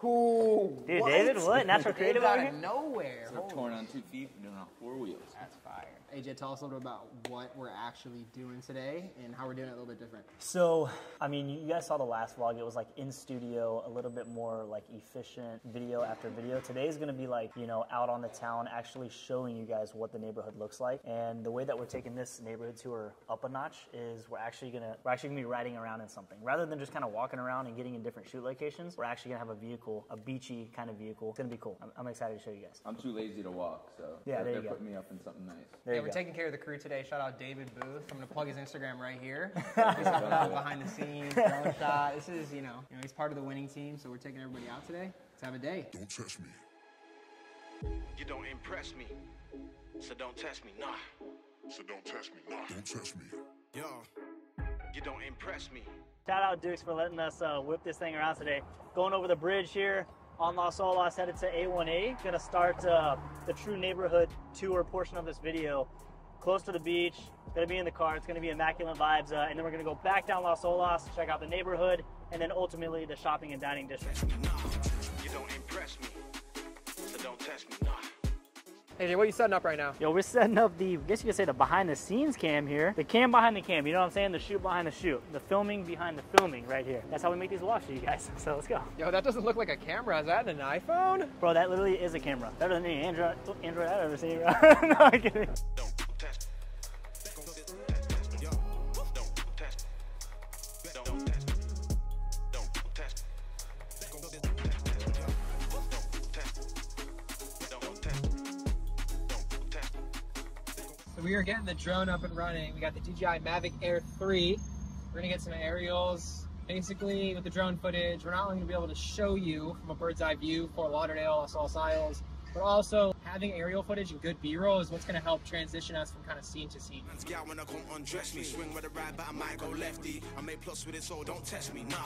Ooh, dude, what? David, what? Natural creative out over of here? nowhere. So torn on 2 feet, doing on 4 wheels. That's fire. AJ, tell us a little bit about what we're actually doing today and how we're doing it a little bit different. So, I mean, you guys saw the last vlog. It was like in studio, a little bit more like efficient video after video. Today's gonna be like, you know, out on the town, actually showing you guys what the neighborhood looks like. And the way that we're taking this neighborhood tour up a notch is we're actually gonna be riding around in something. Rather than just kind of walking around and getting in different shoot locations, we're actually gonna have a vehicle, a beachy kind of vehicle. It's gonna be cool. I'm excited to show you guys. I'm too lazy to walk, so yeah, they're putting me up in something nice. Yeah, we're taking care of the crew today. Shout out David Booth. I'm gonna plug his Instagram right here. He's behind the scenes, drone shot. This is, you know, he's part of the winning team, so we're taking everybody out today. Let's have a day. Don't touch me. You don't impress me, so don't test me, nah. So don't touch me. Nah. Don't touch me. Yo, you don't impress me. Shout out Dukes for letting us whip this thing around today. Going over the bridge here on Las Olas, headed to A1A. Gonna start the true neighborhood tour portion of this video. Close to the beach, gonna be in the car. It's gonna be immaculate vibes, and then we're gonna go back down Las Olas, check out the neighborhood, and then ultimately the shopping and dining district. Nah, you don't impress me, so don't test me, nah. AJ, what are you setting up right now? Yo, we're setting up the, I guess you could say the behind the scenes cam here. The cam behind the cam, you know what I'm saying? The shoot behind the shoot. The filming behind the filming right here. That's how we make these vlogs for you guys. So let's go. Yo, that doesn't look like a camera. Is that an iPhone? Bro, that literally is a camera. Better than any Android I've ever seen. No, I'm kidding. Don't test me. Yo, don't test me. Don't test me. Don't test me. Don't test me. Don't test me. So we are getting the drone up and running. We got the DJI Mavic Air 3. We're gonna get some aerials. Basically, with the drone footage, we're not only gonna be able to show you from a bird's eye view Fort Lauderdale, Los Alamos Isles, but also having aerial footage and good B-roll is what's gonna help transition us from kind of scene to scene. When I come undress me, swing with a right, but I might go lefty. I may plus with it, so don't test me, nah.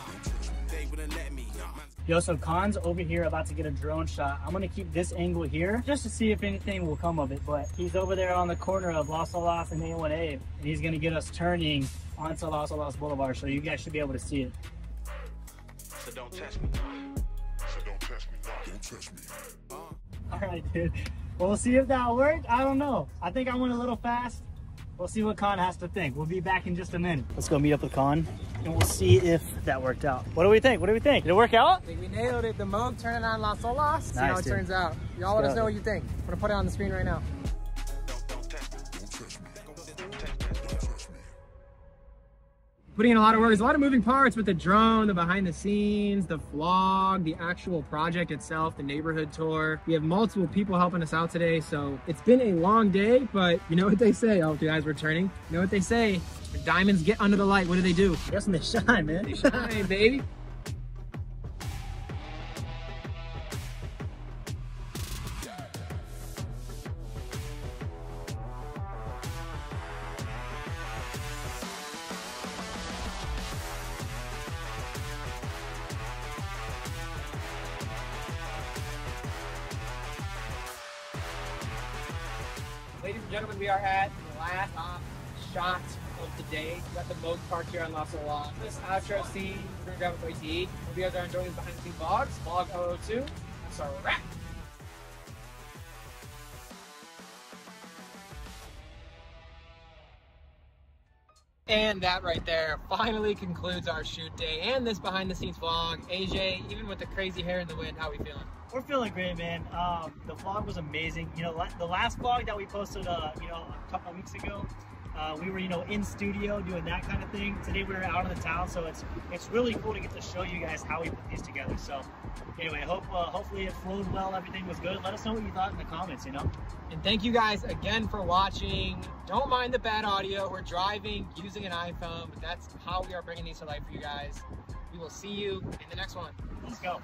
They wouldn't let me, nah. Yo, so Khan's over here about to get a drone shot. I'm gonna keep this angle here just to see if anything will come of it, but he's over there on the corner of Las Olas and A1A, and he's gonna get us turning onto Las Olas Boulevard, so you guys should be able to see it. So don't test me, nah. So don't touch me. Nah. Don't touch me. All right, dude. We'll see if that worked. I don't know. I think I went a little fast. We'll see what Khan has to think. We'll be back in just a minute. Let's go meet up with Khan, and we'll see if that worked out. What do we think? What do we think? Did it work out? I think we nailed it. The Moog turning on Las Olas. See how it dude. turns out. Y'all let us know what you think. I'm gonna put it on the screen right now. Don't test me. Don't touch me. Don't test me. Putting in a lot of work. There's a lot of moving parts with the drone, the behind the scenes, the vlog, the actual project itself, the neighborhood tour. We have multiple people helping us out today, so it's been a long day, but you know what they say? Oh, the guys were turning. You know what they say? When diamonds get under the light, what do? Yes, and they shine, man. They shine, baby. Ladies and gentlemen, we are at the last shot of the day. We got the Moog Park here on Las Olas. This outro scene, we're gonna grab a bite to eat. Hope you guys are enjoying these behind the scenes vlogs. Vlog 002. That's our wrap. And that right there finally concludes our shoot day and this behind the scenes vlog. AJ, even with the crazy hair in the wind, how we feeling? We're feeling great, man. The vlog was amazing. You know, the last vlog that we posted, you know, a couple weeks ago, we were, you know, in studio doing that kind of thing. Today we were out of the town, so it's really cool to get to show you guys how we put these together. So anyway, hopefully it flowed well, everything was good. Let us know what you thought in the comments, you know. And thank you guys again for watching. Don't mind the bad audio. We're driving using an iPhone, but that's how we are bringing these to life for you guys. We will see you in the next one. Let's go.